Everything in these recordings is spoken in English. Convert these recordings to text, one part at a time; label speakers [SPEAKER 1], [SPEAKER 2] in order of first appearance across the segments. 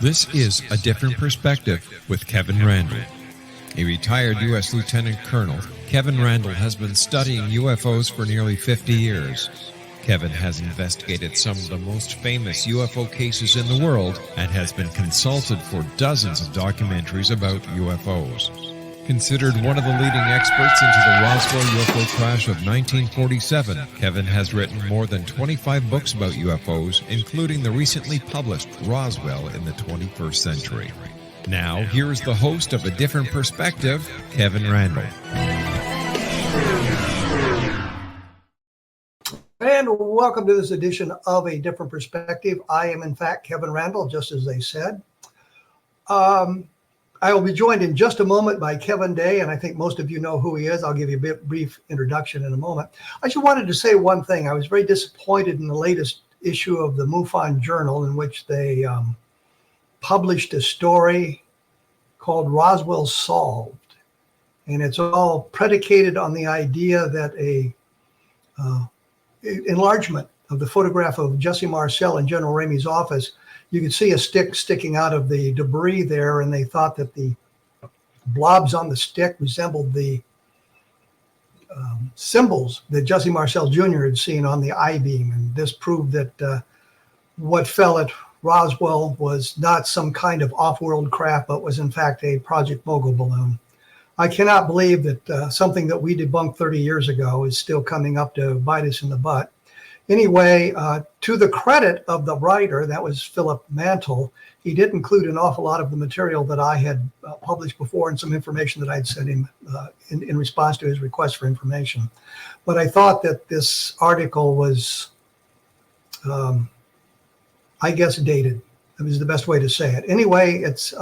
[SPEAKER 1] This is A Different Perspective with Kevin Randle. A retired U.S. Lieutenant Colonel, Kevin Randle has been studying UFOs for nearly 50 years. Kevin has investigated some of the most famous UFO cases in the world and has been consulted for dozens of documentaries about UFOs. Considered one of the leading experts into the Roswell UFO crash of 1947, Kevin has written more than 25 books about UFOs, including the recently published Roswell in the 21st Century. Now, here's the host of A Different Perspective, Kevin Randle.
[SPEAKER 2] And welcome to this edition of A Different Perspective. I am, in fact, Kevin Randle, just as they said. I will be joined in just a moment by Kevin Day, and I think most of you know who he is. I'll give you a brief introduction in a moment. I just wanted to say one thing. I was very disappointed in the latest issue of the MUFON Journal, in which they published a story called Roswell Solved. And it's all predicated on the idea that a enlargement of the photograph of Jesse Marcel in General Ramey's office, you could see a stick sticking out of the debris there, and they thought that the blobs on the stick resembled the symbols that Jesse Marcel Jr. had seen on the I-beam. And this proved that what fell at Roswell was not some kind of off-world craft, but was in fact a Project Mogul balloon. I cannot believe that something that we debunked 30 years ago is still coming up to bite us in the butt. Anyway, to the credit of the writer, that was Philip Mantle, he did include an awful lot of the material that I had published before and some information that I'd sent him in response to his request for information. But I thought that this article was, I guess, dated. That was the best way to say it. Anyway, it's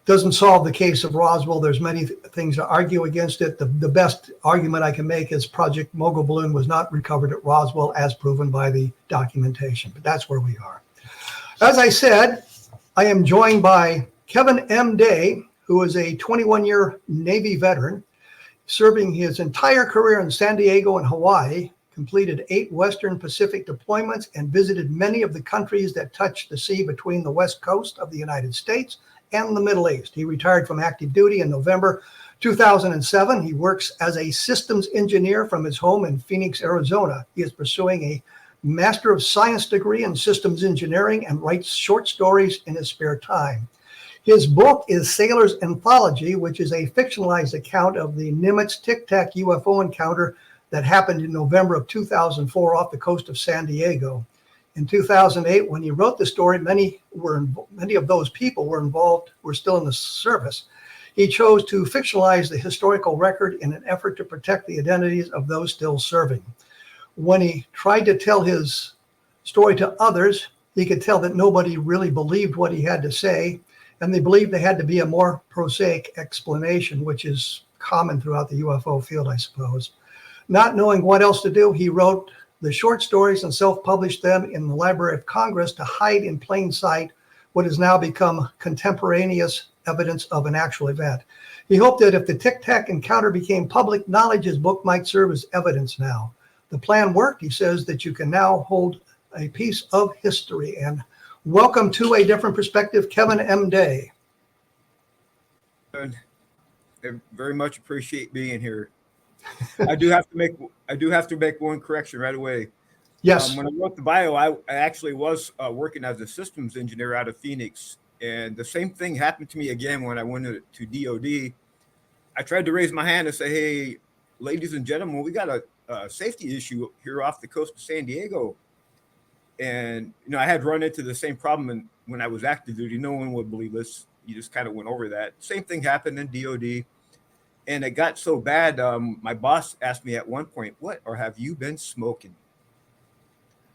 [SPEAKER 2] doesn't solve the case of Roswell. There's many things to argue against it. The best argument I can make is Project Mogul balloon was not recovered at Roswell as proven by the documentation, but that's where we are. As I said, I am joined by Kevin M. Day, who is a 21-year Navy veteran, serving his entire career in San Diego and Hawaii, completed 8 Western Pacific deployments, and visited many of the countries that touch the sea between the west coast of the United States and the Middle East. He retired from active duty in November 2007. He works as a systems engineer from his home in Phoenix, Arizona. He is pursuing a Master of Science degree in systems engineering and writes short stories in his spare time. His book is Sailor's Anthology, which is a fictionalized account of the NIMITZ TIC TAC UFO encounter that happened in November of 2004 off the coast of San Diego. In 2008, when he wrote the story, many of those people were still in the service. He chose to fictionalize the historical record in an effort to protect the identities of those still serving. When he tried to tell his story to others, he could tell that nobody really believed what he had to say, and they believed there had to be a more prosaic explanation, which is common throughout the UFO field, I suppose. Not knowing what else to do, he wrote the short stories and self-published them in the Library of Congress to hide in plain sight what has now become contemporaneous evidence of an actual event. He hoped that if the Tic Tac encounter became public knowledge, his book might serve as evidence now. The plan worked. He says that you can now hold a piece of history. And welcome to A Different Perspective, Kevin M. Day.
[SPEAKER 3] I very much appreciate being here. I do have to make one correction right away.
[SPEAKER 2] Yes.
[SPEAKER 3] When I wrote the bio, I actually was working as a systems engineer out of Phoenix, and the same thing happened to me again when I went to DOD. I tried to raise my hand and say, "Hey, ladies and gentlemen, we got a safety issue here off the coast of San Diego," and I had run into the same problem when I was active duty. No one would believe this. You just kind of went over that. Same thing happened in DOD. And it got so bad, my boss asked me at one point, "What, or have you been smoking?"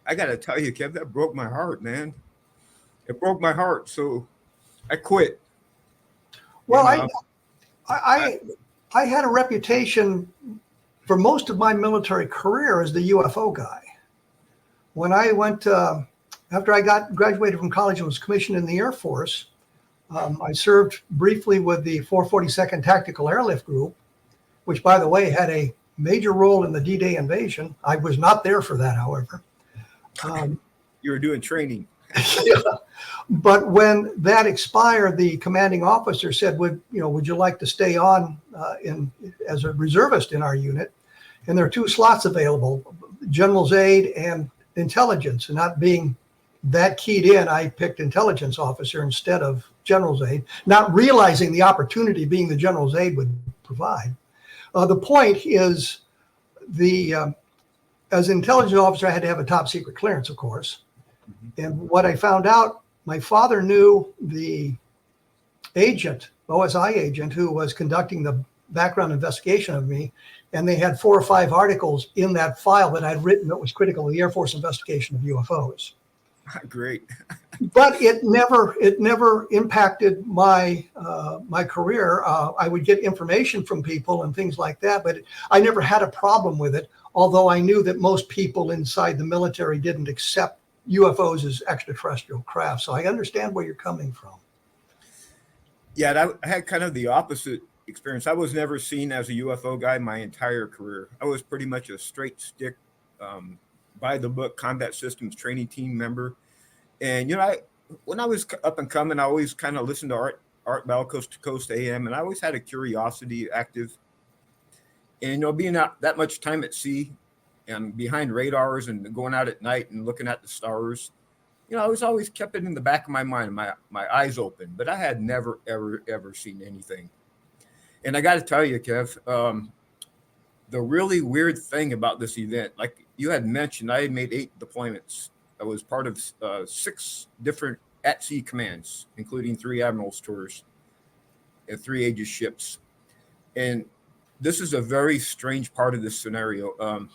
[SPEAKER 3] I got to tell you, Kev, that broke my heart, man. It broke my heart. So I quit.
[SPEAKER 2] Well, I had a reputation for most of my military career as the UFO guy. When I went, after I graduated from college and was commissioned in the Air Force, I served briefly with the 442nd Tactical Airlift Group, which, by the way, had a major role in the D-Day invasion. I was not there for that, however.
[SPEAKER 3] You were doing training.
[SPEAKER 2] Yeah. But when that expired, the commanding officer said, would you like to stay on as a reservist in our unit? And there are 2 slots available, general's aide and intelligence. And not being that keyed in, I picked intelligence officer instead of general's aide, not realizing the opportunity being the general's aide would provide. The point is, as an intelligence officer, I had to have a top secret clearance, of course. And what I found out, my father knew the agent, OSI agent, who was conducting the background investigation of me. And they had 4 or 5 articles in that file that I'd written that was critical of the Air Force investigation of UFOs.
[SPEAKER 3] Great.
[SPEAKER 2] But it never impacted my my career. I would get information from people and things like that, but I never had a problem with it. Although I knew that most people inside the military didn't accept UFOs as extraterrestrial craft. So I understand where you're coming from.
[SPEAKER 3] Yeah, I had kind of the opposite experience. I was never seen as a UFO guy my entire career. I was pretty much a straight stick, by the book combat systems training team member. And, when I was up and coming, I always kind of listened to Art Bell, Coast to Coast AM, and I always had a curiosity active. And, being out that much time at sea and behind radars and going out at night and looking at the stars, I was always kept it in the back of my mind, my eyes open, but I had never, ever seen anything. And I got to tell you, Kev, the really weird thing about this event, like you had mentioned, I had made 8 deployments. I was part of 6 different at-sea commands, including 3 admirals tours and 3 Aegis ships. And this is a very strange part of this scenario. And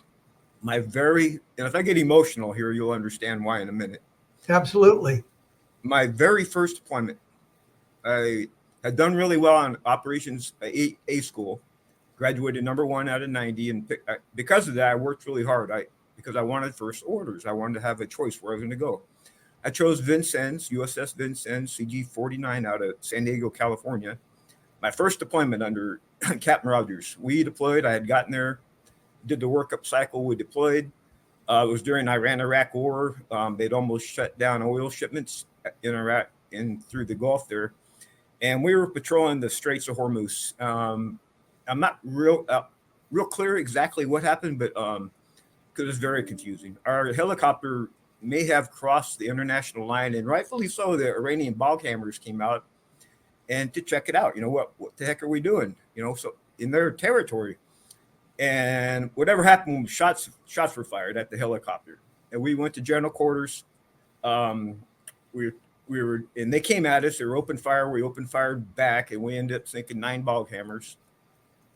[SPEAKER 3] if I get emotional here, you'll understand why in a minute.
[SPEAKER 2] Absolutely.
[SPEAKER 3] My very first deployment, I had done really well on operations A school, graduated number 1 out of 90. And because of that, I worked really hard. Because I wanted first orders. I wanted to have a choice where I was going to go. I chose Vincennes, USS Vincennes, CG-49 out of San Diego, California. My first deployment under Captain Rogers. We deployed. I had gotten there, did the workup cycle. We deployed. It was during Iran-Iraq war. They'd almost shut down oil shipments in Iraq and through the Gulf there. And we were patrolling the Straits of Hormuz. I'm not real clear exactly what happened, but because it's very confusing. Our helicopter may have crossed the international line, and rightfully so, the Iranian bog hammers came out and to check it out. What the heck are we doing? So in their territory. And whatever happened, shots were fired at the helicopter. And we went to general quarters. We were, and they came at us. They were open fire. We opened fire back, and we ended up sinking 9 bog hammers.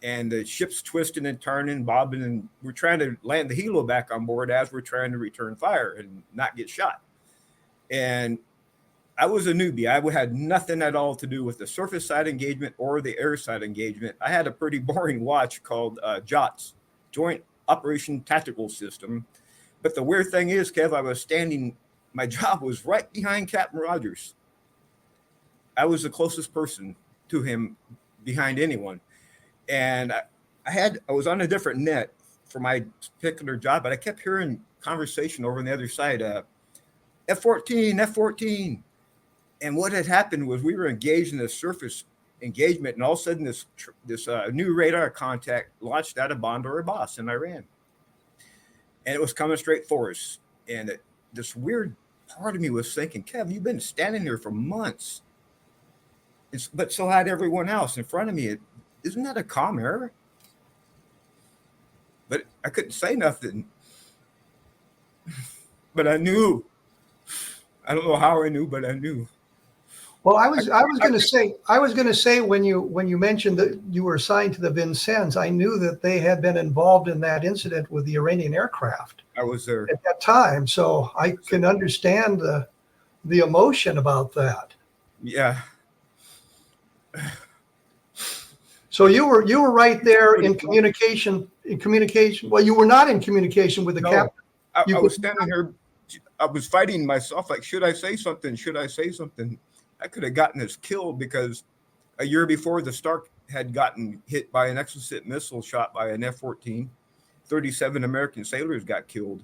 [SPEAKER 3] And the ship's twisting and turning, bobbing, and we're trying to land the helo back on board as we're trying to return fire and not get shot. And I was a newbie. I had nothing at all to do with the surface side engagement or the air side engagement. I had a pretty boring watch called JOTS, Joint Operation Tactical System. But the weird thing is, Kev, I was standing, my job was right behind Captain Rogers. I was the closest person to him behind anyone. And I was on a different net for my particular job, but I kept hearing conversation over on the other side, F-14, F-14. And what had happened was we were engaged in a surface engagement, and all of a sudden this new radar contact launched out of Bandar Abbas in Iran. And it was coming straight for us. And this weird part of me was thinking, Kev, you've been standing here for months. But so had everyone else in front of me. Isn't that a comm error? But I couldn't say nothing. But I knew. I don't know how I knew, but I knew.
[SPEAKER 2] Well, I was going to say when you mentioned that you were assigned to the Vincennes, I knew that they had been involved in that incident with the Iranian aircraft.
[SPEAKER 3] I was there
[SPEAKER 2] at that time, so I can understand the emotion about that.
[SPEAKER 3] Yeah.
[SPEAKER 2] So you were right there in communication. Well, you were not in communication with the captain.
[SPEAKER 3] I was standing here. I was fighting myself. Like, should I say something? Should I say something? I could have gotten us killed because a year before the Stark had gotten hit by an Exocet missile shot by an F-14. 37 American sailors got killed.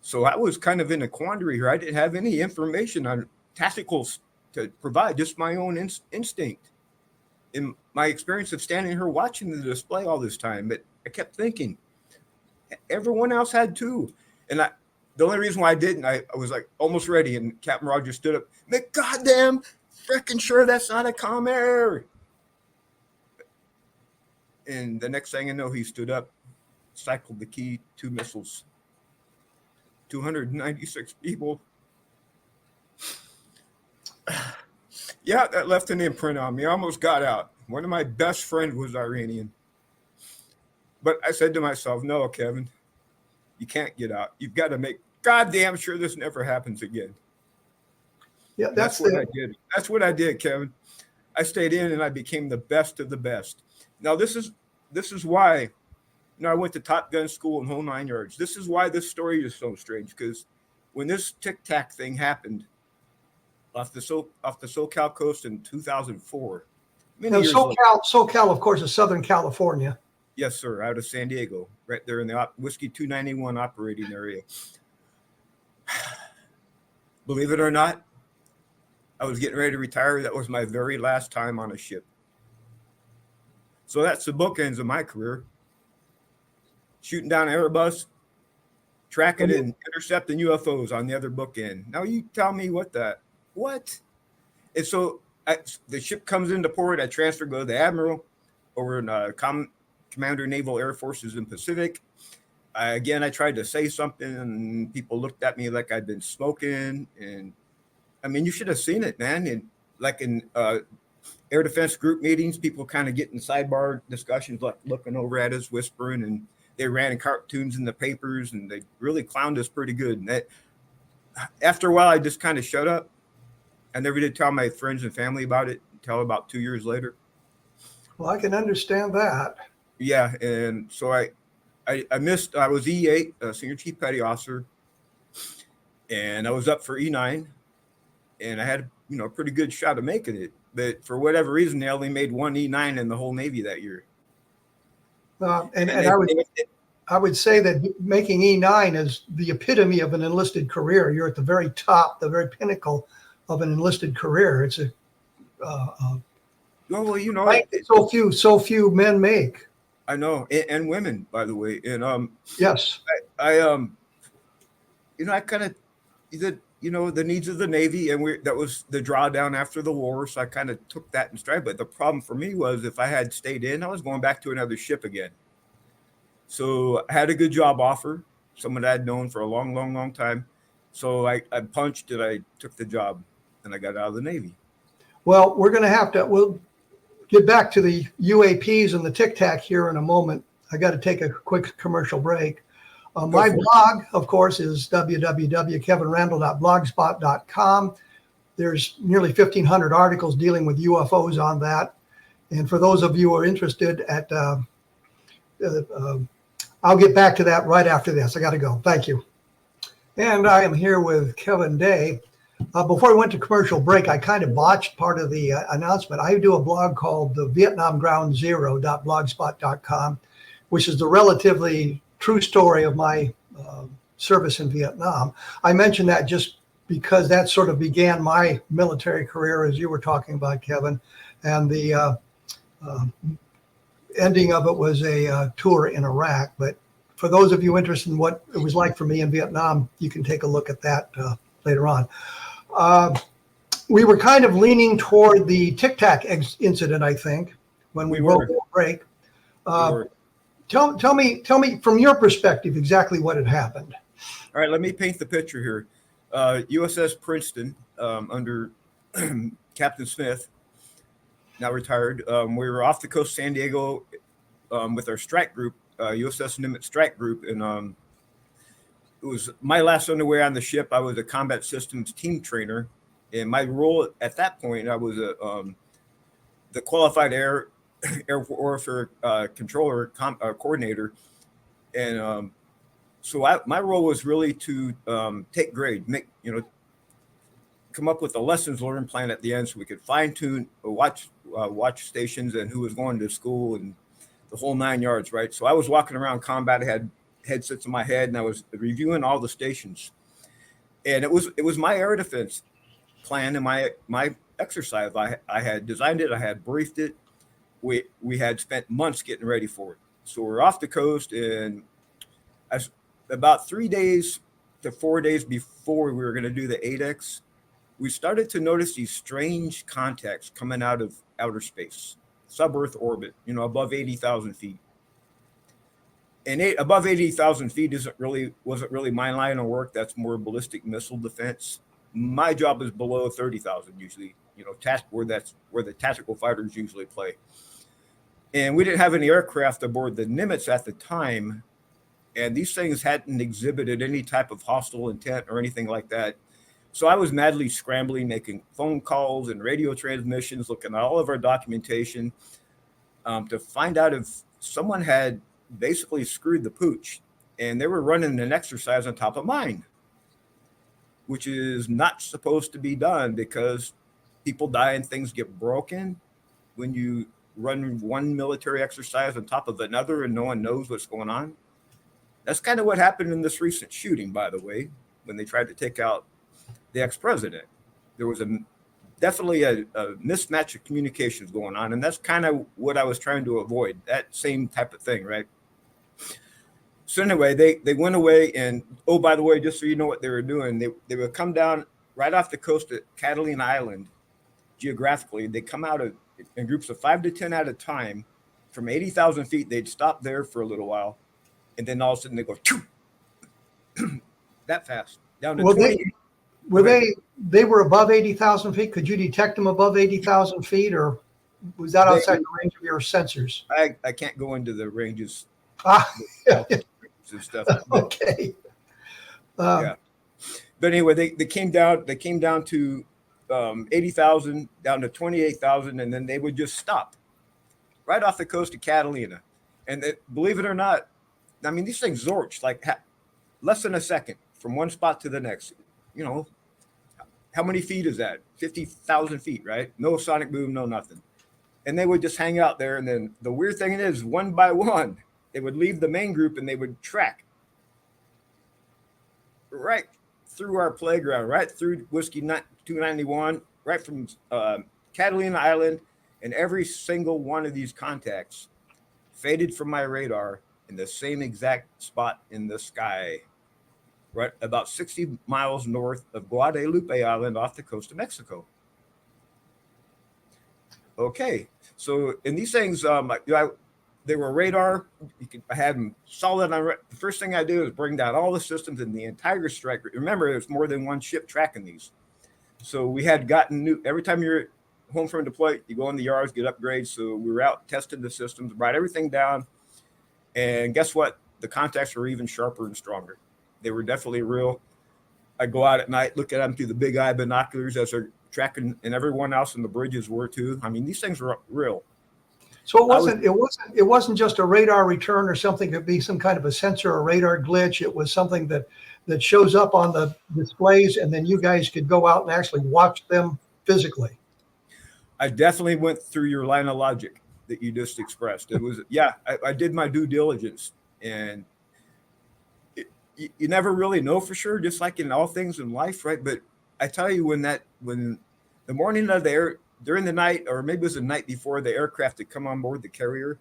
[SPEAKER 3] So I was kind of in a quandary here. I didn't have any information on tacticals to provide, just my own instinct. In my experience of standing here watching the display all this time, but I kept thinking, everyone else had too. And the only reason why I didn't, I was like almost ready, and Captain Rogers stood up, make goddamn freaking sure that's not a comm error. And the next thing I know, he stood up, cycled the key, 2 missiles, 296 people. Yeah, that left an imprint on me. I almost got out. One of my best friends was Iranian. But I said to myself, no, Kevin, you can't get out. You've got to make goddamn sure this never happens again.
[SPEAKER 2] Yeah,
[SPEAKER 3] that's what I did. That's what I did, Kevin. I stayed in and I became the best of the best. Now, this is why, I went to Top Gun school in whole 9 yards. This is why this story is so strange, because when this Tic Tac thing happened off the SoCal coast in 2004.
[SPEAKER 2] SoCal, of course, is Southern California.
[SPEAKER 3] Yes, sir, out of San Diego, right there in the Whiskey 291 operating area. Believe it or not, I was getting ready to retire. That was my very last time on a ship. So that's the bookends of my career. Shooting down Airbus, tracking and intercepting UFOs on the other bookend. Now you tell me what? And so the ship comes into port. I transfer, go to the Admiral over in Commander Naval Air Forces in Pacific. I tried to say something, and people looked at me like I'd been smoking. And I mean, you should have seen it, man. And like in air defense group meetings, people kind of get in sidebar discussions, like looking over at us, whispering, and they ran cartoons in the papers, and they really clowned us pretty good. And after a while, I just kind of shut up. I never did tell my friends and family about it until about 2 years later.
[SPEAKER 2] Well, I can understand that.
[SPEAKER 3] Yeah, and so I missed. I was E8, Senior Chief Petty Officer, and I was up for E9, and I had a pretty good shot of making it. But for whatever reason, they only made one E9 in the whole Navy that year.
[SPEAKER 2] I would say that making E9 is the epitome of an enlisted career. You're at the very top, the very pinnacle of an enlisted career. It's so few men make.
[SPEAKER 3] I know, and women, by the way. And
[SPEAKER 2] yes,
[SPEAKER 3] I kind of the needs of the Navy, and that was the drawdown after the war. So I kind of took that in stride. But the problem for me was, if I had stayed in, I was going back to another ship again. So I had a good job offer, someone I'd known for a long, long, long time. So I punched and I took the job, and I got out of the Navy. Well,
[SPEAKER 2] we'll get back to the UAPs and the Tic Tac here in a moment. I got to take a quick commercial break. My blog, of course, is www.kevinrandle.blogspot.com. There's nearly 1,500 articles dealing with UFOs on that. And for those of you who are interested, I'll get back to that right after this. I got to go. Thank you. And I am here with Kevin Day. Before I went to commercial break, I kind of botched part of the announcement. I do a blog called the VietnamGroundZero.blogspot.com, which is the relatively true story of my service in Vietnam. I mention that just because that sort of began my military career, as you were talking about, Kevin, and the ending of it was a tour in Iraq. But for those of you interested in what it was like for me in Vietnam, you can take a look at that later on. We were kind of leaning toward the Tic Tac incident, I think, when we broke the break. Tell me from your perspective exactly what had happened.
[SPEAKER 3] All right, let me paint the picture here. USS Princeton under Captain Smith, now retired. We were off the coast of San Diego with our strike group, USS NIMITZ Strike Group, and it was my last underway on the ship. I was a combat systems team trainer, and my role at that point, I was the qualified air warfare controller coordinator, and so my role was really to take grade, come up with a lessons learned plan at the end, so we could fine tune watch stations and who was going to school and the whole 9 yards, right? So I was walking around combat, had headsets in my head, and I was reviewing all the stations. And it was my air defense plan and my exercise. I had designed it. I had briefed it. We had spent months getting ready for it. So we're off the coast, and about 3 days to 4 days before we were going to do the 8X, we started to notice these strange contacts coming out of outer space, sub-Earth orbit, above 80,000 feet. And above 80,000 feet wasn't really my line of work. That's more ballistic missile defense. My job is below 30,000 usually, where the tactical fighters usually play. And we didn't have any aircraft aboard the NIMITZ at the time, and these things hadn't exhibited any type of hostile intent or anything like that. So I was madly scrambling, making phone calls and radio transmissions, looking at all of our documentation to find out if someone had basically screwed the pooch, and they were running an exercise on top of mine, which is not supposed to be done because people die and things get broken when you run one military exercise on top of another and no one knows what's going on. That's kind of what happened in this recent shooting, by the way, when they tried to take out the ex-president. There was definitely a mismatch of communications going on, and that's kind of what I was trying to avoid, that same type of thing, right? So anyway, they went away, and by the way, just so you know what they were doing, they would come down right off the coast of Catalina Island. Geographically, they come out in groups of 5 to 10 at a time from 80,000 feet. They'd stop there for a little while, and then all of a sudden they go that fast down to 20.
[SPEAKER 2] They were above 80,000 feet. Could you detect them above 80,000 feet, or was that outside the range of your sensors?
[SPEAKER 3] I can't go into the ranges. And stuff.
[SPEAKER 2] Okay.
[SPEAKER 3] Yeah. But anyway, they came down to 80,000, down to 28,000, and then they would just stop right off the coast of Catalina. And believe it or not, I mean, these things zorch like less than a second from one spot to the next. How many feet is that? 50,000 feet, right? No sonic boom, no nothing. And they would just hang out there. And then the weird thing is, one by one, they would leave the main group and they would track right through our playground, right through Whiskey 291, right from Catalina Island. And every single one of these contacts faded from my radar in the same exact spot in the sky, right about 60 miles north of Guadalupe Island off the coast of Mexico. Okay, so in these things, they were radar. I had them solid on. The first thing I do is bring down all the systems in the entire strike. Remember, there's more than one ship tracking these. So we had gotten new. Every time you're home from deploy, you go in the yards, get upgrades. So we were out testing the systems, brought everything down. And guess what? The contacts were even sharper and stronger. They were definitely real. I go out at night, look at them through the big eye binoculars as they're tracking, and everyone else in the bridges were too. I mean, these things were real.
[SPEAKER 2] So it wasn't just a radar return or something. It'd be some kind of a sensor or radar glitch. It was something that shows up on the displays, and then you guys could go out and actually watch them physically.
[SPEAKER 3] I definitely went through your line of logic that you just expressed. It was, I did my due diligence, and you never really know for sure, just like in all things in life, right? But I tell you, when the morning of during the night, or maybe it was the night before, the aircraft had come on board the carrier,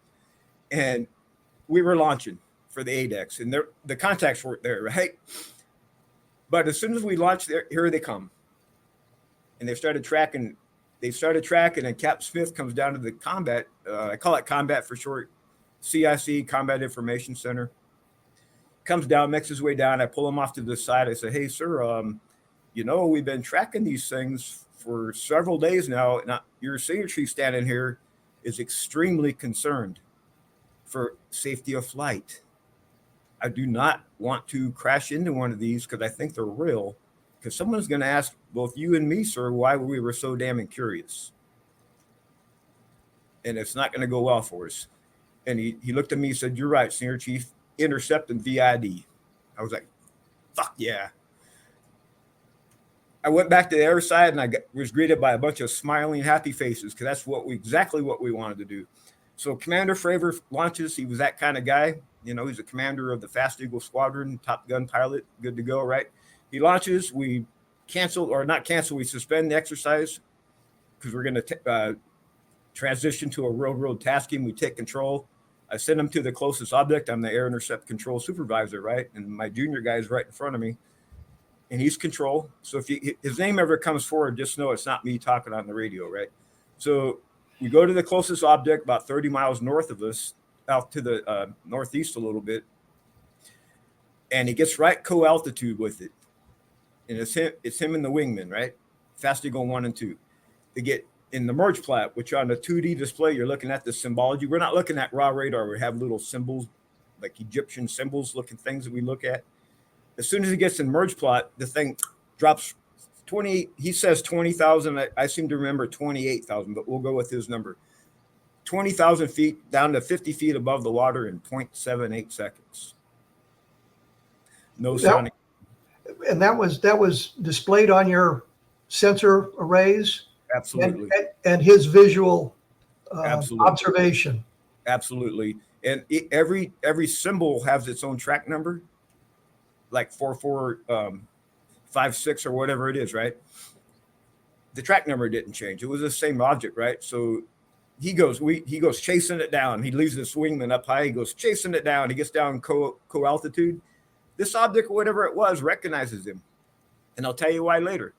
[SPEAKER 3] and we were launching for the 8X, and the contacts weren't there, right? But as soon as we launched, here they come, and they started tracking, and Cap Smith comes down to the combat. I call it combat for short, CIC, Combat Information Center. Comes down, makes his way down. I pull him off to the side. I say, "Hey, sir, we've been tracking these things for several days now. And your senior chief standing here is extremely concerned for safety of flight. I do not want to crash into one of these because I think they're real. Because someone's going to ask both you and me, sir, why we were so damn curious. And it's not going to go well for us." And he looked at me and said, "You're right, senior chief. Intercept and VID." I was like, fuck yeah. I went back to the air side, and I was greeted by a bunch of smiling, happy faces, because that's exactly what we wanted to do. So Commander Fravor launches. He was that kind of guy. You know, he's a commander of the Fast Eagle Squadron, Top Gun pilot, good to go, right? He launches, we we suspend the exercise because we're going to transition to a railroad tasking. We take control. I send him to the closest object. I'm the air intercept control supervisor, right? And my junior guy is right in front of me, and he's control. So if his name ever comes forward, just know it's not me talking on the radio, right? So we go to the closest object about 30 miles north of us, out to the northeast a little bit, and he gets right co-altitude with it. And it's him and the wingman, right? Fast Eagle 1 and 2. They get in the merge plat, which on the 2D display, you're looking at the symbology. We're not looking at raw radar. We have little symbols, like Egyptian symbols looking things that we look at. As soon as he gets in merge plot, the thing drops 20. He says 20,000. I seem to remember 28,000, but we'll go with his number. 20,000 feet down to 50 feet above the water in 0.78 seconds. No sonic.
[SPEAKER 2] And that was displayed on your sensor arrays?
[SPEAKER 3] Absolutely.
[SPEAKER 2] And his visual
[SPEAKER 3] Absolutely.
[SPEAKER 2] observation.
[SPEAKER 3] Absolutely. And every symbol has its own track number, like 4456 or whatever it is, right? The track number didn't change. It was the same object, right? So he goes chasing it down. He leaves this wingman up high. He goes chasing it down. He gets down co-altitude. This object, whatever it was, recognizes him. And I'll tell you why later.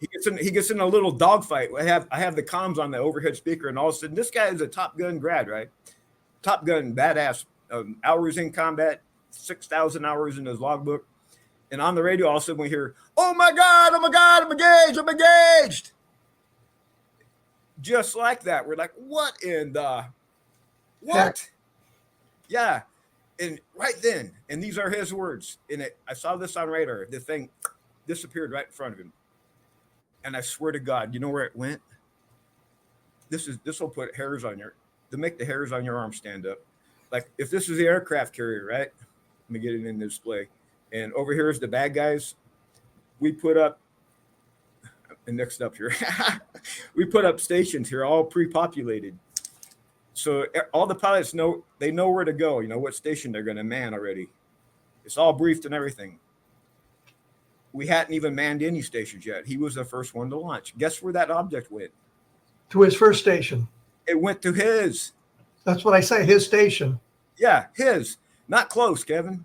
[SPEAKER 3] He gets in a little dogfight. I have the comms on the overhead speaker, and all of a sudden, this guy is a Top Gun grad, right? Top Gun, badass, hours in combat, 6,000 hours in his logbook. And on the radio, all of a sudden we hear, oh my God, I'm engaged. Just like that. We're like, what in the, what? Yeah. And right then, and these are his words, I saw this on radar, the thing disappeared right in front of him. And I swear to God, you know where it went? This will put hairs on to make the hairs on your arm stand up. Like if this is the aircraft carrier, right? Let me get it in the display. And over here is the bad guys. We put up, and next up here, we put up stations here, all pre-populated. So all the pilots know where to go, what station they're going to man already. It's all briefed and everything. We hadn't even manned any stations yet. He was the first one to launch. Guess where that object went?
[SPEAKER 2] To his first station.
[SPEAKER 3] It went to his.
[SPEAKER 2] That's what I say, his station.
[SPEAKER 3] Yeah, his. Not close, Kevin.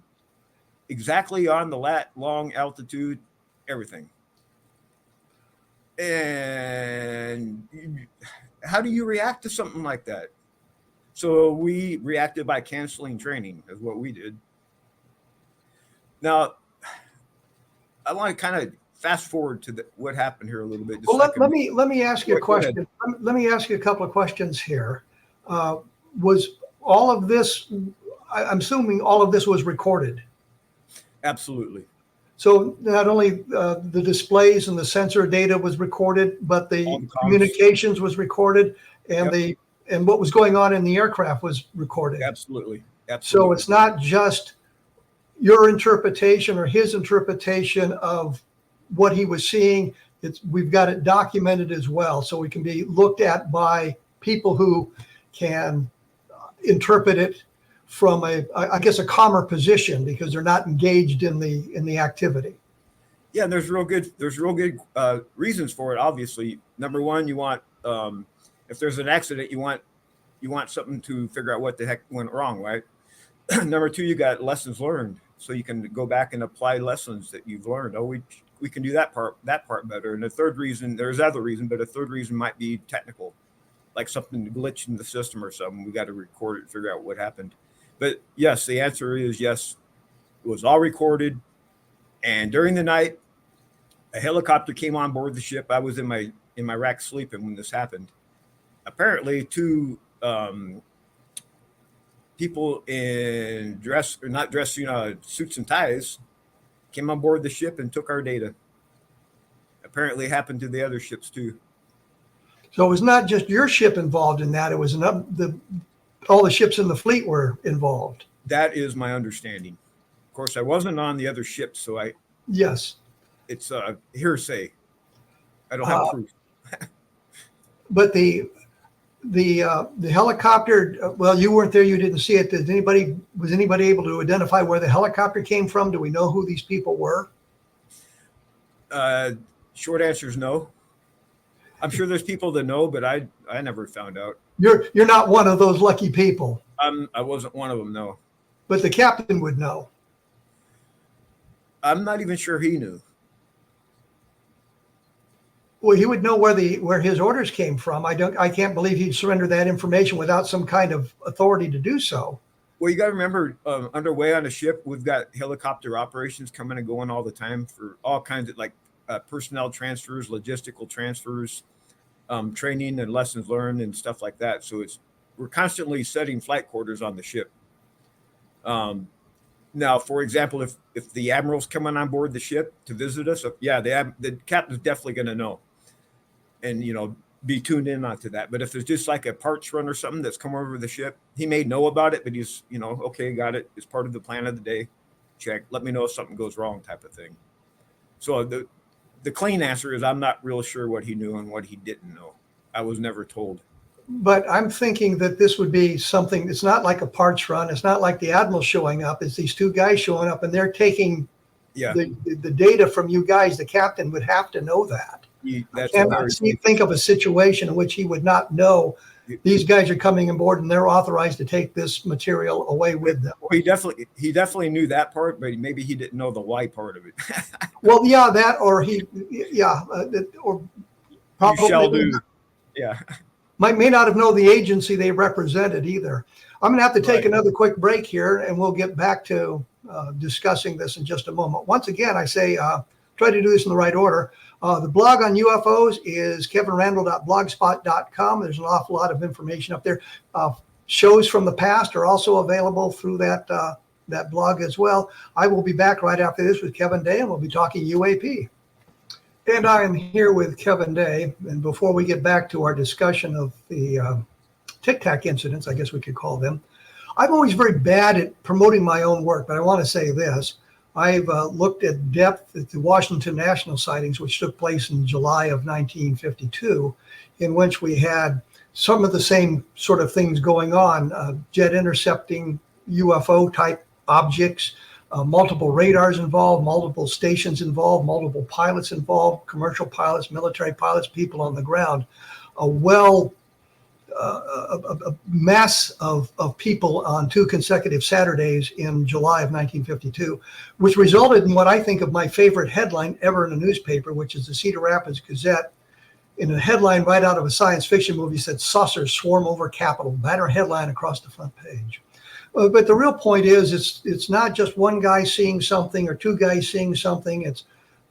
[SPEAKER 3] Exactly on the long altitude, everything. And how do you react to something like that? So we reacted by canceling training, is what we did. Now, I want to kind of fast forward to what happened here a little bit.
[SPEAKER 2] Well, let me ask you a question. Let me ask you a couple of questions here. Was all of this? I'm assuming all of this was recorded.
[SPEAKER 3] Absolutely.
[SPEAKER 2] So not only the displays and the sensor data was recorded, but the communications was recorded, and and what was going on in the aircraft was recorded.
[SPEAKER 3] Absolutely.
[SPEAKER 2] So it's not just your interpretation or his interpretation of what he was seeing. We've got it documented as well, so it can be looked at by people who can interpret it from a calmer position because they're not engaged in the activity.
[SPEAKER 3] Yeah, and there's real good reasons for it. Obviously, number one, you want if there's an accident, you want something to figure out what the heck went wrong, right? Number two, you got lessons learned, so you can go back and apply lessons that you've learned. Oh, we can do that part better. And the third reason, there's other reason, but a third reason might be technical, like something glitched in the system or something. We got to record it and figure out what happened. But yes, the answer is yes. It was all recorded. And during the night, a helicopter came on board the ship. I was in my rack sleeping when this happened. Apparently, two people in suits and ties came on board the ship and took our data. Apparently, it happened to the other ships too.
[SPEAKER 2] So it was not just your ship involved in that. It was all the ships in the fleet were involved.
[SPEAKER 3] That is my understanding. Of course, I wasn't on the other ships, so
[SPEAKER 2] yes,
[SPEAKER 3] it's hearsay. I don't have proof.
[SPEAKER 2] But the helicopter, well, you weren't there, you didn't see it. Was anybody able to identify where the helicopter came from? Do we know who these people were?
[SPEAKER 3] Short answer is no. I'm sure there's people that know, but I never found out.
[SPEAKER 2] You're not one of those lucky people.
[SPEAKER 3] I wasn't one of them, no.
[SPEAKER 2] But the captain would know.
[SPEAKER 3] I'm not even sure he knew.
[SPEAKER 2] Well, he would know where his orders came from. I can't believe he'd surrender that information without some kind of authority to do so.
[SPEAKER 3] Well, you got to remember, underway on a ship, we've got helicopter operations coming and going all the time for all kinds of personnel transfers, logistical transfers, training and lessons learned and stuff like that. So we're constantly setting flight quarters on the ship. Now, for example, if the admiral's coming on board the ship to visit us, the captain's definitely going to know, and be tuned in onto that. But if there's just like a parts run or something that's come over the ship, he may know about it, but he's okay, got it. It's part of the plan of the day. Check. Let me know if something goes wrong, type of thing. So the clean answer is I'm not real sure what he knew and what he didn't know. I was never told.
[SPEAKER 2] But I'm thinking that this would be something, it's not like a parts run. It's not like the admiral showing up. It's these two guys showing up, and they're taking the data from you guys. The captain would have to know that. I cannot think of a situation in which he would not know these guys are coming on board and they're authorized to take this material away with them.
[SPEAKER 3] Well, he definitely knew that part, but maybe he didn't know the why part of it.
[SPEAKER 2] Well, yeah, that, or or probably,
[SPEAKER 3] you shall do. Yeah.
[SPEAKER 2] May not have known the agency they represented either. I'm going to have to take another quick break here, and we'll get back to discussing this in just a moment. Once again, I say try to do this in the right order. The blog on UFOs is kevinrandle.blogspot.com. There's an awful lot of information up there. Shows from the past are also available through that blog as well. I will be back right after this with Kevin Day, and we'll be talking UAP. And I am here with Kevin Day. And before we get back to our discussion of the Tic Tac incidents, I guess we could call them, I'm always very bad at promoting my own work, but I want to say this. I've looked at depth at the Washington National sightings, which took place in July of 1952, in which we had some of the same sort of things going on, jet intercepting UFO type objects, multiple radars involved, multiple stations involved, multiple pilots involved, commercial pilots, military pilots, people on the ground, a mass of people on 2 consecutive Saturdays in July of 1952, which resulted in what I think of my favorite headline ever in a newspaper, which is the Cedar Rapids Gazette. In a headline right out of a science fiction movie said, "Saucers swarm over Capitol," banner headline across the front page. But the real point is, it's not just one guy seeing something or 2 guys seeing something. It's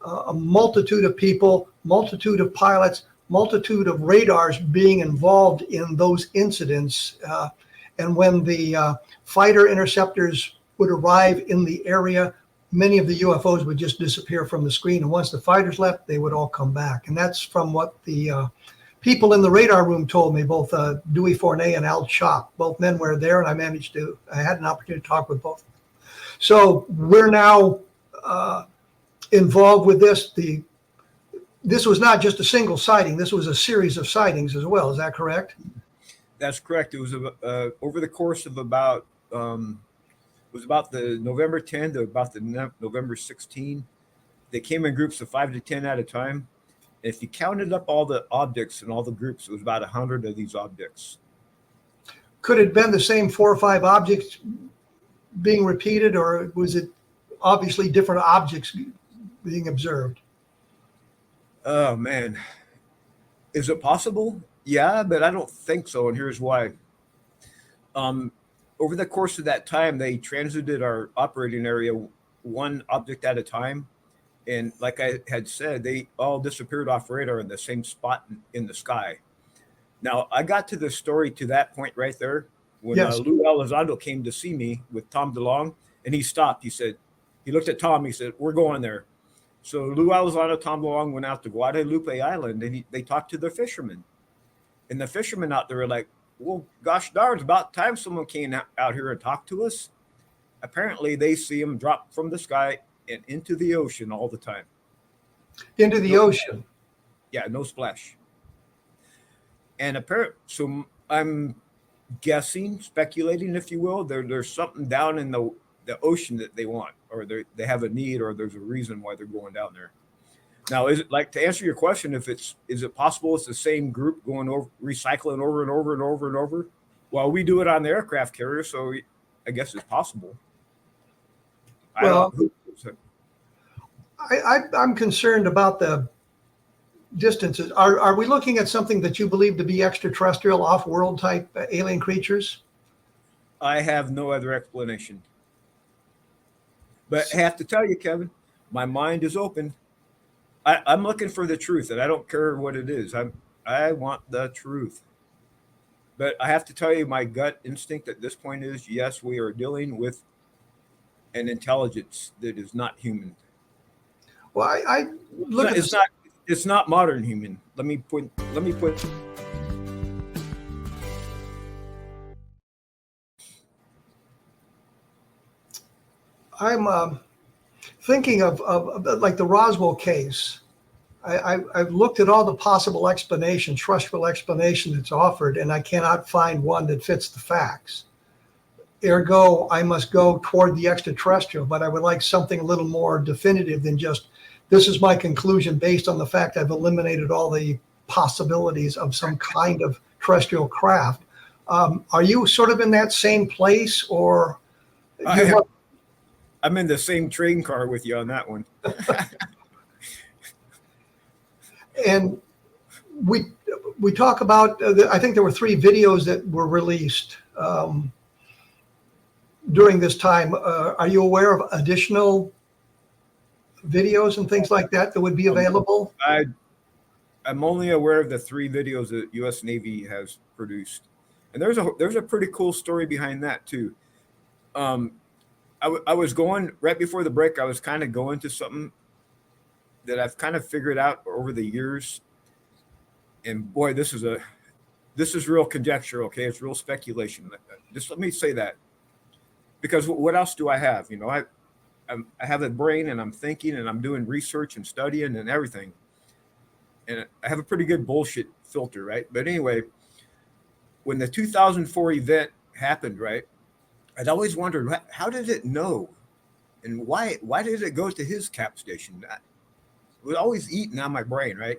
[SPEAKER 2] a multitude of people, multitude of pilots, multitude of radars being involved in those incidents. And when the fighter interceptors would arrive in the area, many of the UFOs would just disappear from the screen. And once the fighters left, they would all come back. And that's from what the people in the radar room told me, both Dewey Fournay and Al Chop. Both men were there, and I had an opportunity to talk with both. So we're now involved with this. This was not just a single sighting. This was a series of sightings as well. Is that correct?
[SPEAKER 3] That's correct. It was over the course of about the November 10 to about the November 16. They came in groups of 5 to 10 at a time. If you counted up all the objects and all the groups, it was about 100 of these objects.
[SPEAKER 2] Could it have been the same 4 or 5 objects being repeated, or was it obviously different objects being observed?
[SPEAKER 3] Oh, man. Is it possible? Yeah, but I don't think so, and here's why. Over the course of that time, they transited our operating area 1 object at a time. And like I had said, they all disappeared off radar in the same spot in the sky. Now, I got to the story to that point right there when Lou Elizondo came to see me with Tom DeLong, and he stopped. He looked at Tom. He said, "We're going there." So Lou Elizondo, Tom DeLong went out to Guadalupe Island, and they talked to the fishermen. And the fishermen out there were like, "Well, gosh darn, it's about time someone came out here and talked to us." Apparently, they see them drop from the sky and into the ocean all the time.
[SPEAKER 2] Into the ocean?
[SPEAKER 3] Yeah, no splash. And so I'm guessing, speculating, if you will. There's something down in the ocean that they want, or they have a need, or there's a reason why they're going down there. Now, is it, like, to answer your question, is it possible it's the same group going over, recycling over and over and over and over? Well, we do it on the aircraft carrier, so I guess it's possible.
[SPEAKER 2] Well, I'm concerned about the distances. Are we looking at something that you believe to be extraterrestrial, off-world type alien creatures?
[SPEAKER 3] I have no other explanation. But I have to tell you, Kevin, my mind is open. I'm looking for the truth, and I don't care what it is. I want the truth. But I have to tell you, my gut instinct at this point is, yes, we are dealing with an intelligence that is not human.
[SPEAKER 2] Well, I look at
[SPEAKER 3] it's not modern human. Let me put
[SPEAKER 2] I'm thinking of like the Roswell case. I've looked at all the possible explanations, terrestrial explanation that's offered, and I cannot find one that fits the facts. Ergo, I must go toward the extraterrestrial, but I would like something a little more definitive than just, this is my conclusion based on the fact I've eliminated all the possibilities of some kind of terrestrial craft. Are you sort of in that same place, or?
[SPEAKER 3] I'm in the same train car with you on that one.
[SPEAKER 2] And we talk about, I think there were 3 videos that were released during this time. Are you aware of additional videos and things like that would be available?
[SPEAKER 3] I'm only aware of the 3 videos that U.S. Navy has produced, and there's a pretty cool story behind that too. I was going right before the break. I was kind of going to something that I've kind of figured out over the years, and boy, this is real conjecture. Okay, it's real speculation. Just let me say that, because what else do I have? You know, I have a brain, and I'm thinking, and I'm doing research and studying and everything, and I have a pretty good bullshit filter, right? But anyway, when the 2004 event happened, right, I'd always wondered, how did it know, and why did it go to his cap station? It was always eating on my brain, right?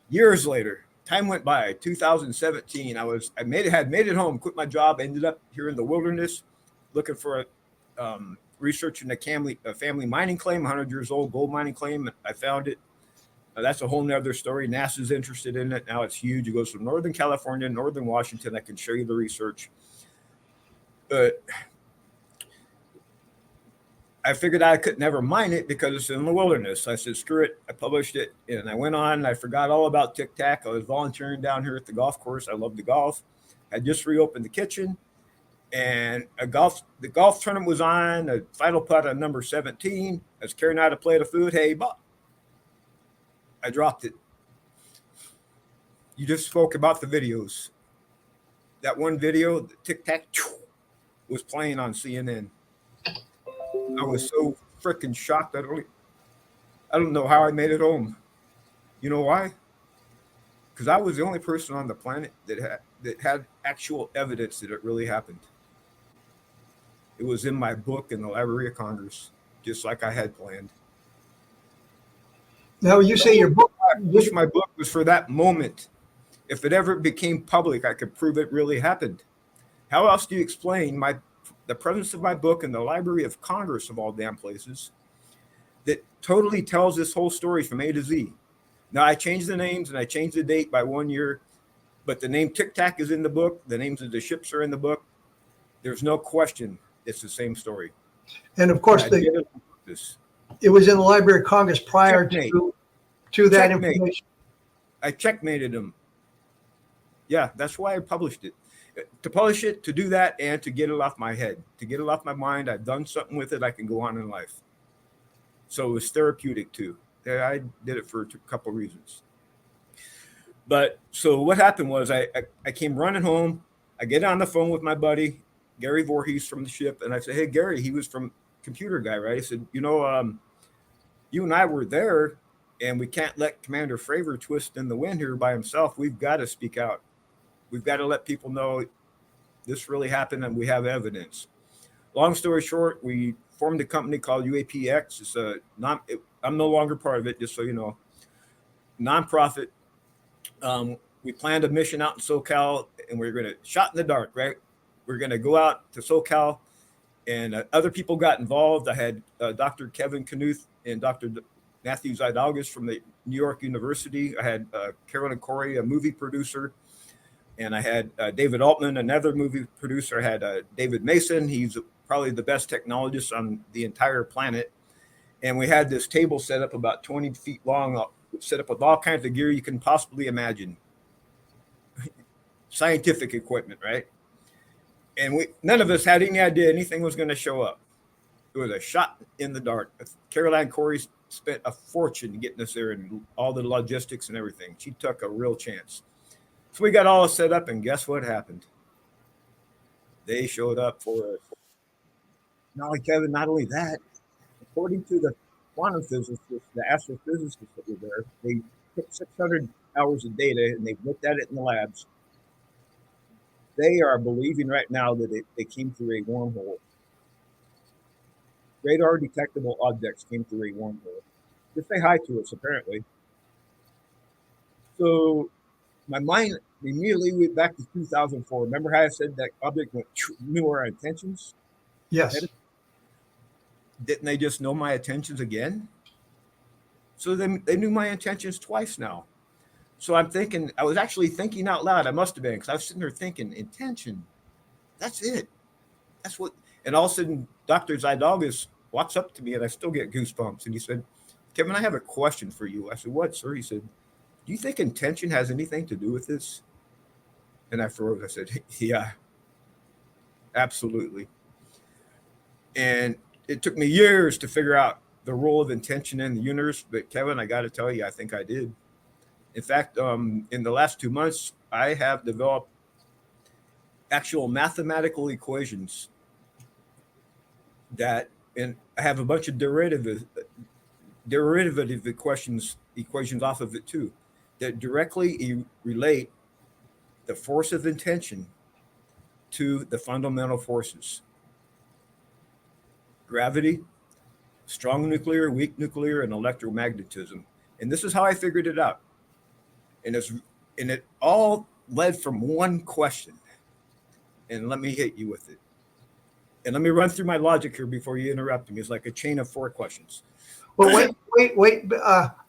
[SPEAKER 3] Years later, time went by. 2017, I had made it home, quit my job, ended up here in the wilderness, looking for researching a family mining claim, 100 years old gold mining claim. I found it. That's a whole nother story. NASA's interested in it now. It's huge. It goes from Northern California, Northern Washington. I can show you the research. But I figured I could never mine it because it's in the wilderness. I said, screw it. I published it, and I went on. I forgot all about Tic Tac. I was volunteering down here at the golf course. I love the golf. I just reopened the kitchen, and the golf tournament was on. A final putt on number 17. I was carrying out a plate of food. Hey, Bob. I dropped it. You just spoke about the videos. That one video, the Tic Tac, was playing on CNN. I was so freaking shocked. I don't know how I made it home. You know why? Because I was the only person on the planet that had actual evidence that it really happened. It was in my book in the Library of Congress, just like I had planned.
[SPEAKER 2] Now, you say your book.
[SPEAKER 3] I wish my book was for that moment. If it ever became public, I could prove it really happened. How else do you explain the presence of my book in the Library of Congress, of all damn places, that totally tells this whole story from A to Z? Now, I changed the names and I changed the date by 1 year, but the name Tic Tac is in the book. The names of the ships are in the book. There's no question it's the same story.
[SPEAKER 2] And of course, it was in the Library of Congress prior to that information.
[SPEAKER 3] I checkmated them. Yeah, that's why I published it. To publish it, to do that, and to get it off my head, to get it off my mind. I've done something with it. I can go on in life. So it was therapeutic too. I did it for a couple of reasons. But so what happened was I came running home. I get on the phone with my buddy, Gary Voorhees from the ship. And I said, hey, Gary, he was from Computer Guy, right? I said, you and I were there, and we can't let Commander Fravor twist in the wind here by himself. We've got to speak out. we've got to let people know this really happened and we have evidence. Long story short, we formed a company called UAPX. It's I'm no longer part of it, just so you know, nonprofit. We planned a mission out in SoCal, and we're going to shot in the dark, right? We're going to go out to SoCal, and other people got involved. I had Dr. Kevin Knuth and Dr. Matthew Zidalgas from the New York University. I had Carolyn Corey, a movie producer, and I had David Altman, another movie producer. I had David Mason. He's probably the best technologist on the entire planet. And we had this table set up about 20 feet long, set up with all kinds of gear you can possibly imagine. Scientific equipment, right? And none of us had any idea anything was going to show up. It was a shot in the dark. Caroline Corey spent a fortune getting us there and all the logistics and everything. She took a real chance. So we got all set up, and guess what happened? They showed up for us. Not only Kevin, not only that, according to the quantum physicists, the astrophysicists that were there, they took 600 hours of data and they looked at it in the labs. They are believing right now that they came through a wormhole. Radar detectable objects came through a wormhole. They say hi to us, apparently. So my mind immediately went back to 2004. Remember how I said that object knew our intentions?
[SPEAKER 2] Yes.
[SPEAKER 3] Didn't they just know my intentions again? So then they knew my intentions twice now. So I'm thinking, I was actually thinking out loud. I must have been, because I was sitting there thinking, intention. That's it. That's what. And all of a sudden, Dr. Zidalgas walks up to me, and I still get goosebumps. And he said, Kevin, I have a question for you. I said, what, sir? He said, do you think intention has anything to do with this? And I froze. I said, yeah, absolutely. And it took me years to figure out the role of intention in the universe. But Kevin, I got to tell you, I think I did. In fact, in the last 2 months, I have developed actual mathematical equations and I have a bunch of derivative equations off of it too, that directly relate the force of intention to the fundamental forces. Gravity, strong nuclear, weak nuclear, and electromagnetism. And this is how I figured it out. And it all led from one question. And let me hit you with it. And let me run through my logic here before you interrupt me. It's like a chain of 4 questions.
[SPEAKER 2] Well, wait.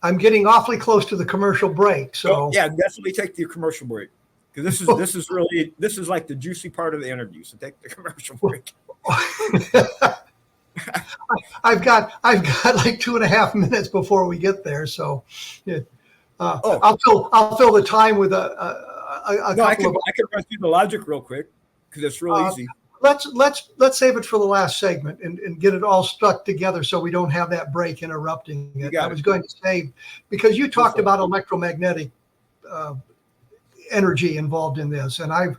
[SPEAKER 2] I'm getting awfully close to the commercial break. So
[SPEAKER 3] yeah, definitely take the commercial break. Because this is like the juicy part of the interview. So take the commercial break.
[SPEAKER 2] I've got like 2.5 minutes before we get there. So I'll fill the time with a couple
[SPEAKER 3] I can run through the logic real quick because it's real easy.
[SPEAKER 2] Let's save it for the last segment and get it all stuck together so we don't have that break interrupting it. I was going to say, because you talked about electromagnetic energy involved in this, and I've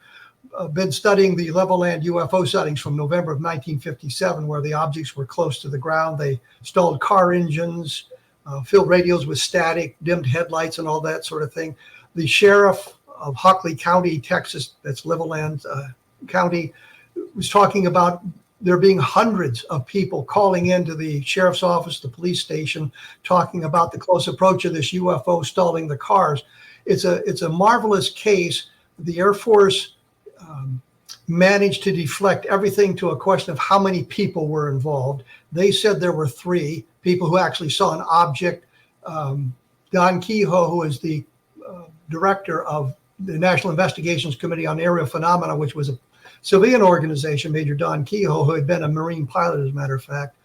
[SPEAKER 2] been studying the Levelland UFO sightings from November of 1957, where the objects were close to the ground. They stalled car engines, filled radios with static, dimmed headlights, and all that sort of thing. The sheriff of Hockley County, Texas, that's Levelland County, was talking about there being hundreds of people calling into the sheriff's office, the police station, talking about the close approach of this UFO stalling the cars. It's a marvelous case. The Air Force managed to deflect everything to a question of how many people were involved. They said there were 3 people who actually saw an object. Don Kehoe, who is the director of the National Investigations Committee on Aerial Phenomena, which was a civilian organization, Major Don Kehoe, who had been a Marine pilot, as a matter of fact,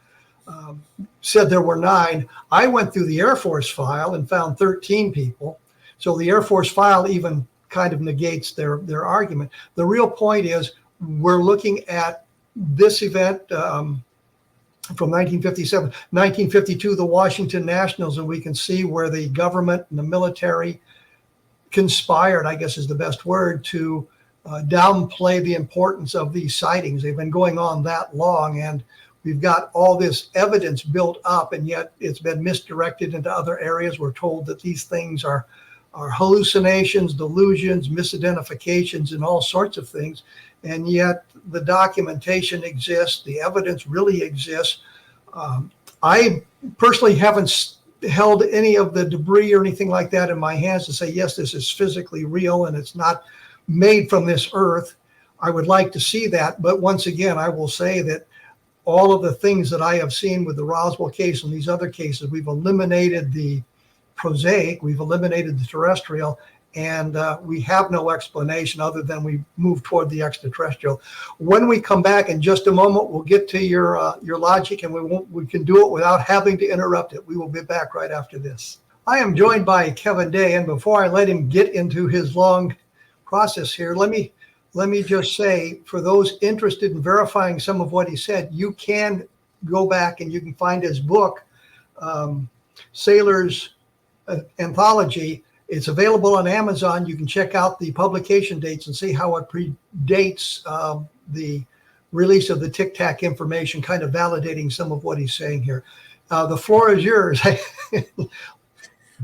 [SPEAKER 2] said there were 9. I went through the Air Force file and found 13 people. So the Air Force file even kind of negates their argument. The real point is we're looking at this event from 1957, 1952, the Washington Nationals, and we can see where the government and the military conspired, I guess is the best word, to downplay the importance of these sightings. They've been going on that long, and we've got all this evidence built up, and yet it's been misdirected into other areas. We're told that these things are are hallucinations, delusions, misidentifications, and all sorts of things. And yet the documentation exists, the evidence really exists. I personally haven't held any of the debris or anything like that in my hands to say, yes, this is physically real and it's not made from this earth. I would like to see that. But once again, I will say that all of the things that I have seen with the Roswell case and these other cases, we've eliminated the prosaic, we've eliminated the terrestrial, and we have no explanation other than we move toward the extraterrestrial. When we come back in just a moment, we'll get to your logic, and we can do it without having to interrupt it. We will be back right after this. I am joined by Kevin Day, and before I let him get into his long process here, let me just say, for those interested in verifying some of what he said, you can go back and you can find his book, Sailor's Anthology. It's available on Amazon. You can check out the publication dates and see how it predates the release of the Tic Tac information, kind of validating some of what he's saying here. The floor is yours.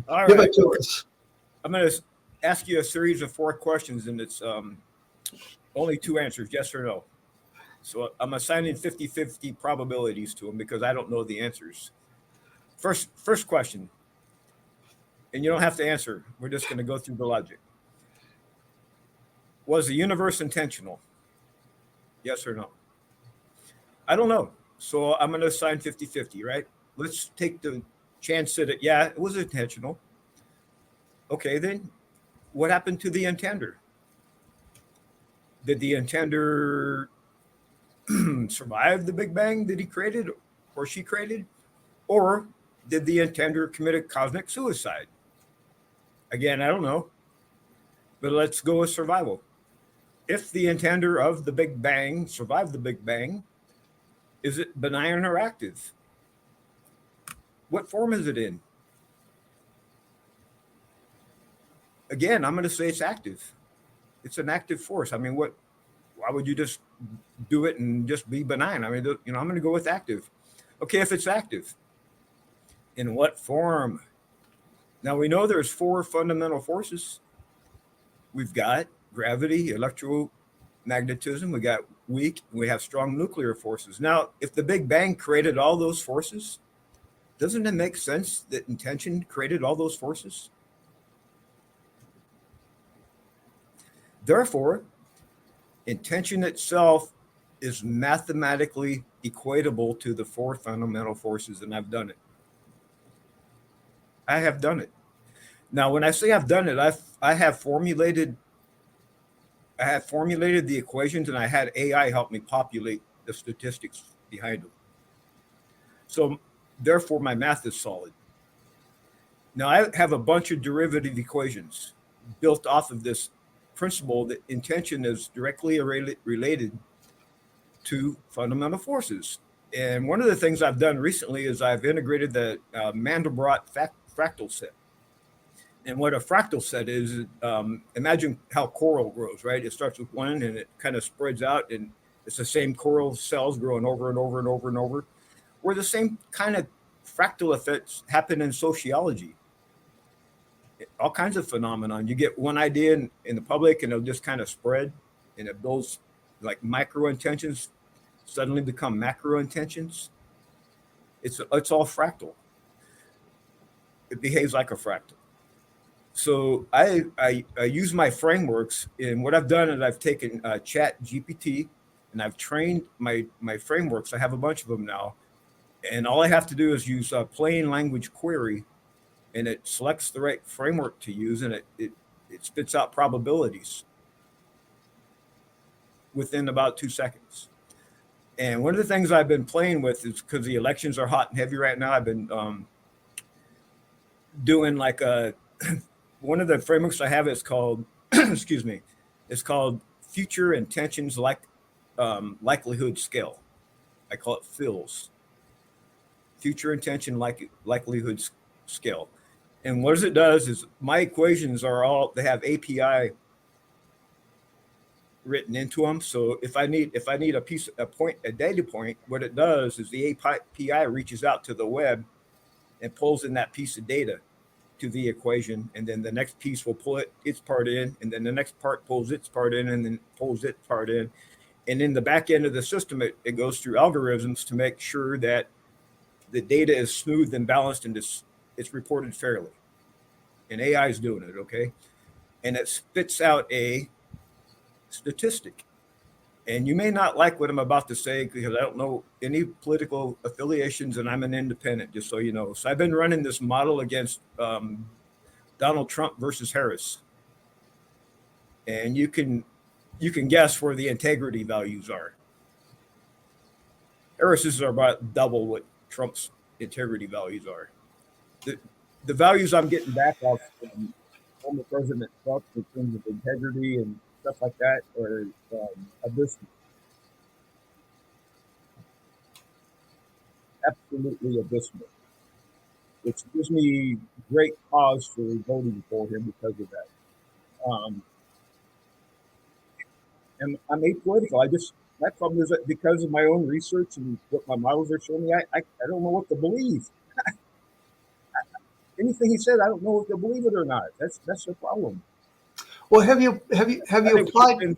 [SPEAKER 3] All
[SPEAKER 2] Give
[SPEAKER 3] right.
[SPEAKER 2] it to us.
[SPEAKER 3] I'm going to ask you a series of 4 questions, and it's only 2 answers, yes or no. So I'm assigning 50-50 probabilities to them because I don't know the answers. First question, and you don't have to answer. We're just going to go through the logic. Was the universe intentional? Yes or no? I don't know. So I'm going to assign 50-50, right? Let's take the chance that it was intentional. Okay, then what happened to the intender? Did the intender survive the Big Bang that he created or she created? Or did the intender commit a cosmic suicide? Again, I don't know. But let's go with survival. If the intender of the Big Bang survived the Big Bang, is it benign or active? What form is it in? Again, I'm going to say it's active. It's an active force. I mean, why would you just do it and just be benign? I mean, I'm going to go with active. Okay, if it's active, in what form? Now, we know there's 4 fundamental forces. We've got gravity, electromagnetism, we got weak, we have strong nuclear forces. Now, if the Big Bang created all those forces, doesn't it make sense that intention created all those forces? Therefore, intention itself is mathematically equatable to the 4 fundamental forces, and I've done it. I have done it. Now, when I say I've done it, I have formulated the equations, and I had AI help me populate the statistics behind them. So, therefore, my math is solid. Now, I have a bunch of derivative equations built off of this principle that intention is directly related to fundamental forces. And one of the things I've done recently is I've integrated the Mandelbrot fractal set. And what a fractal set is, imagine how coral grows, right? It starts with 1 and it kind of spreads out, and it's the same coral cells growing over and over and over and over. Where the same kind of fractal effects happen in sociology. All kinds of phenomenon. You get one idea in the public and it'll just kind of spread, and it builds like micro intentions suddenly become macro intentions. It's all fractal. It behaves like a fractal. So I use my frameworks, and what I've done is I've taken Chat GPT and I've trained my frameworks. I have a bunch of them now, and all I have to do is use a plain language query, and it selects the right framework to use, and it spits out probabilities within about 2 seconds. And one of the things I've been playing with is, because the elections are hot and heavy right now, I've been doing like one of the frameworks I have is called, excuse me, it's called Future Intentions Likelihood Scale. I call it FILS, Future Intention Likelihood Scale. And what it does is my equations they have API written into them. So if I need a data point, what it does is the API reaches out to the web and pulls in that piece of data. to the equation, and then the next piece will pull its part in, and then the next part pulls its part in, and then pulls its part in. And in the back end of the system, it goes through algorithms to make sure that the data is smooth and balanced and it's reported fairly. And AI is doing it, okay? And it spits out a statistic. And you may not like what I'm about to say because I don't know any political affiliations and I'm an independent, just so you know. So I've been running this model against Donald Trump versus Harris. And you can guess where the integrity values are. Harris's are about double what Trump's integrity values are. The values I'm getting back off from former President Trump in terms of integrity and stuff like that are abysmal. Absolutely abysmal. Which gives me great cause for voting for him because of that. And I'm apolitical. My problem is that because of my own research and what my models are showing me, I don't know what to believe. Anything he said, I don't know if to believe it or not. That's the problem.
[SPEAKER 2] Well, have you applied?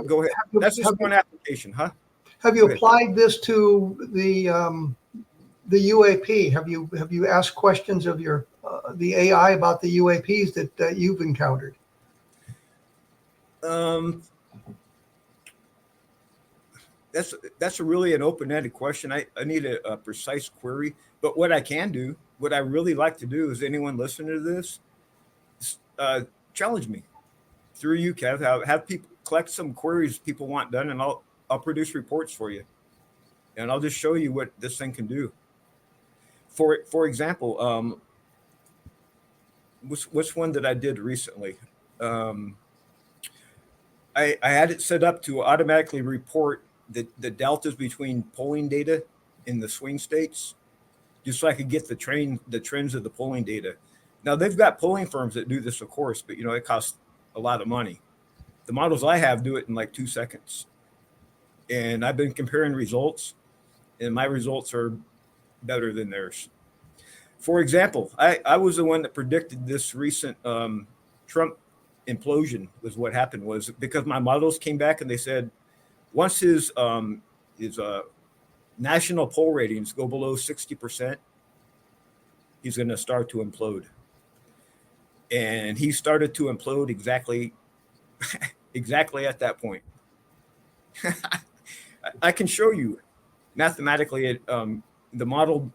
[SPEAKER 3] Go ahead. That's just one application, huh?
[SPEAKER 2] Have you applied this to the UAP? Have you asked questions of the AI about the UAPs that you've encountered?
[SPEAKER 3] That's really an open-ended question. I need a precise query. But what I can do, what I really like to do, is anyone listening to this, challenge me through you, Kev. Have people collect some queries people want done, and I'll produce reports for you, and I'll just show you what this thing can do. For example, what's one that I did recently? I had it set up to automatically report the deltas between polling data in the swing states, just so I could get the trends of the polling data. Now they've got polling firms that do this, of course, but it costs a lot of money. The models I have do it in like 2 seconds, and I've been comparing results, and my results are better than theirs. For example, I was the one that predicted this recent Trump implosion. Was what happened was because my models came back and they said once his national poll ratings go below 60%, he's going to start to implode. And he started to implode exactly at that point. I can show you mathematically. The model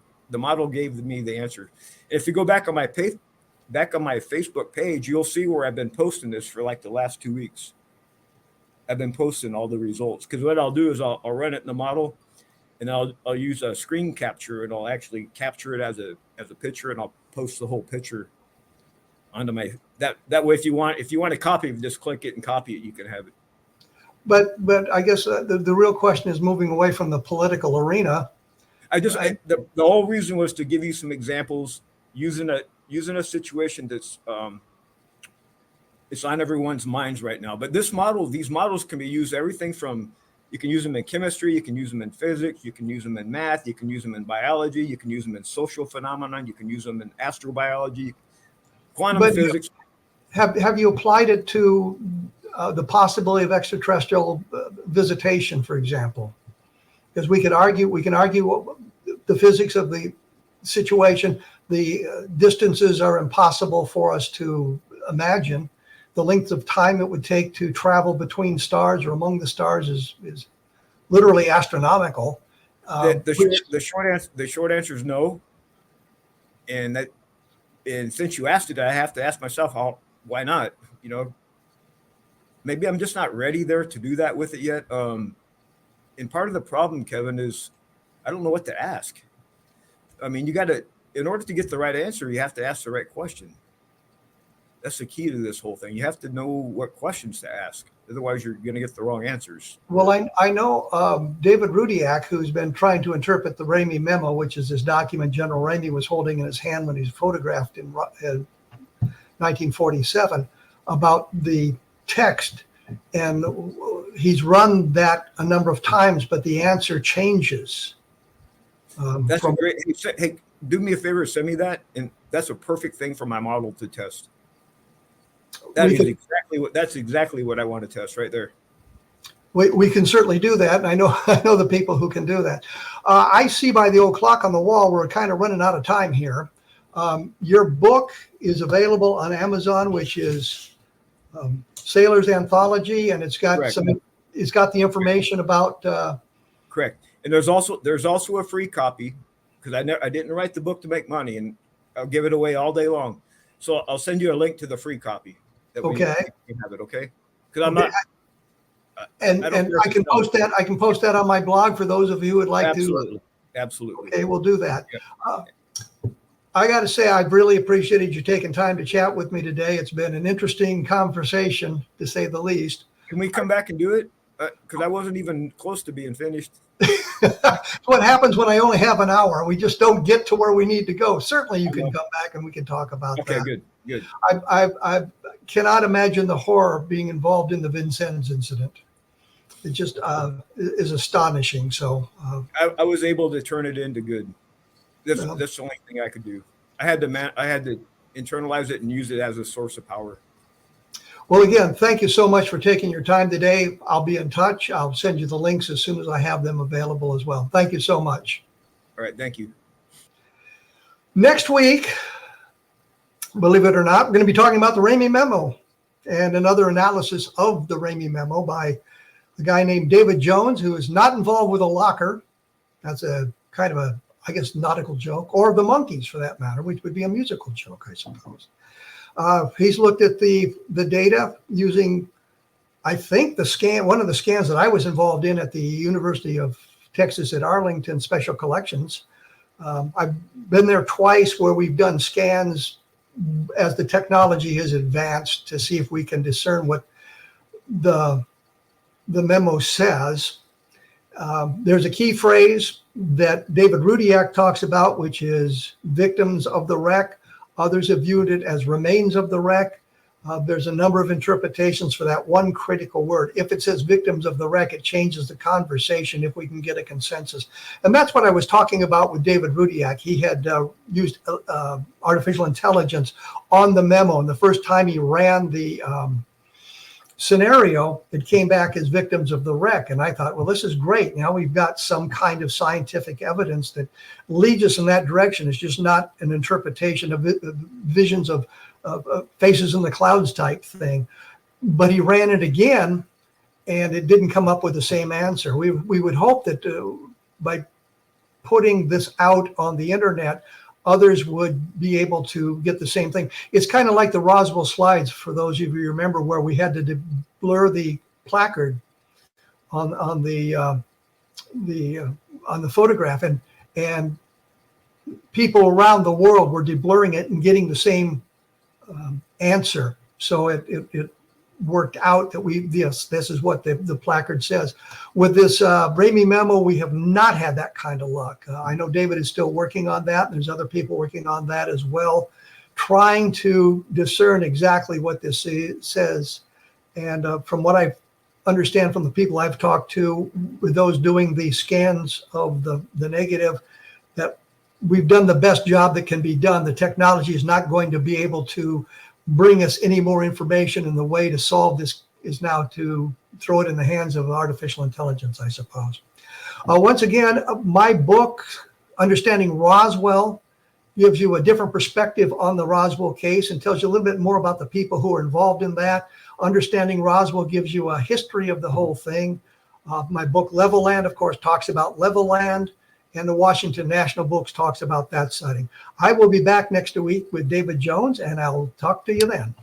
[SPEAKER 3] gave me the answer. If you go back on my Facebook page, you'll see where I've been posting this for like the last 2 weeks. I've been posting all the results because what I'll do is I'll run it in the model, and I'll use a screen capture, and I'll actually capture it as a picture, and I'll post the whole picture onto my that way. If you want to copy it, just click it and copy it. You can have it. But
[SPEAKER 2] I guess the real question is moving away from the political arena.
[SPEAKER 3] The whole reason was to give you some examples using a situation that's it's on everyone's minds right now. But these models can be used everything from, you can use them in chemistry, you can use them in physics, you can use them in math, you can use them in biology, you can use them in social phenomenon, you can use them in astrobiology, quantum physics.
[SPEAKER 2] Have you applied it to the possibility of extraterrestrial visitation, for example? Because we can argue the physics of the situation. The distances are impossible for us to imagine. The length of time it would take to travel between stars or among the stars is literally astronomical.
[SPEAKER 3] The short answer is no. And since you asked it, I have to ask myself, why not? Maybe I'm just not ready there to do that with it yet. And part of the problem, Kevin, is I don't know what to ask. I mean, in order to get the right answer, you have to ask the right question. That's the key to this whole thing. You have to know what questions to ask. Otherwise, you're going to get the wrong answers.
[SPEAKER 2] Well, I know David Rudiak, who's been trying to interpret the Ramey memo, which is this document General Ramey was holding in his hand when he's photographed in 1947, about the text. And he's run that a number of times, but the answer changes.
[SPEAKER 3] That's great. Hey, do me a favor, send me that, and that's a perfect thing for my model to test.
[SPEAKER 2] That's
[SPEAKER 3] exactly what I want to test right there.
[SPEAKER 2] We can certainly do that, and I know the people who can do that. I see by the old clock on the wall we're kind of running out of time here. Your book is available on Amazon, which is Sailor's Anthology, and it's got the information about.
[SPEAKER 3] Correct, and there's also a free copy, because I didn't write the book to make money, and I'll give it away all day long. So I'll send you a link to the free copy.
[SPEAKER 2] Okay.
[SPEAKER 3] We can have it, okay? Because I'm not.
[SPEAKER 2] And I can post that. I can post that on my blog for those of you who would like to.
[SPEAKER 3] Absolutely.
[SPEAKER 2] Okay, we'll do that.
[SPEAKER 3] Yeah.
[SPEAKER 2] I got to say, I've really appreciated you taking time to chat with me today. It's been an interesting conversation, to say the least.
[SPEAKER 3] Can we come back and do it? Because I wasn't even close to being finished.
[SPEAKER 2] What happens when I only have an hour? We just don't get to where we need to go. Certainly, you can come back and we can talk about that.
[SPEAKER 3] Okay, good.
[SPEAKER 2] I cannot imagine the horror of being involved in the Vincennes incident. It just is astonishing. So
[SPEAKER 3] I was able to turn it into good. That's the only thing I could do. I had to internalize it and use it as a source of power.
[SPEAKER 2] Well, again, thank you so much for taking your time today. I'll be in touch. I'll send you the links as soon as I have them available as well. Thank you so much.
[SPEAKER 3] All right, thank you.
[SPEAKER 2] Next week, believe it or not, we're going to be talking about the Ramey Memo and another analysis of the Ramey Memo by a guy named David Jones, who is not involved with a locker. That's a kind of a, I guess, nautical joke, or the monkeys for that matter, which would be a musical joke, I suppose. He's looked at the data using, I think, one of the scans that I was involved in at the University of Texas at Arlington Special Collections. I've been there twice where we've done scans as the technology has advanced to see if we can discern what the memo says. There's a key phrase that David Rudiak talks about, which is victims of the wreck. Others have viewed it as remains of the wreck. There's a number of interpretations for that one critical word. If it says victims of the wreck, it changes the conversation if we can get a consensus. And that's what I was talking about with David Rudiak. He had used artificial intelligence on the memo. And the first time he ran the scenario, it came back as victims of the wreck. And I thought, well, this is great. Now we've got some kind of scientific evidence that leads us in that direction. It's just not an interpretation of visions of faces in the clouds type thing. But he ran it again, and it didn't come up with the same answer. We would hope that by putting this out on the internet, others would be able to get the same thing. It's kind of like the Roswell slides, for those of you who remember, where we had to blur the placard on the photograph, and people around the world were deblurring it and getting the same answer. So it worked out that this is what the placard says. With this Ramey memo, we have not had that kind of luck. I know David is still working on that. There's other people working on that as well, trying to discern exactly what this says. And from what I understand from the people I've talked to, with those doing the scans of the negative, that we've done the best job that can be done. The technology is not going to be able to bring us any more information, and the way to solve this is now to throw it in the hands of artificial intelligence, I suppose. Once again, my book, Understanding Roswell, gives you a different perspective on the Roswell case and tells you a little bit more about the people who are involved in that. Understanding Roswell gives you a history of the whole thing. My book, Level Land, of course, talks about Level Land, and the Washington National Books talks about that setting. I will be back next week with David Jones, and I'll talk to you then.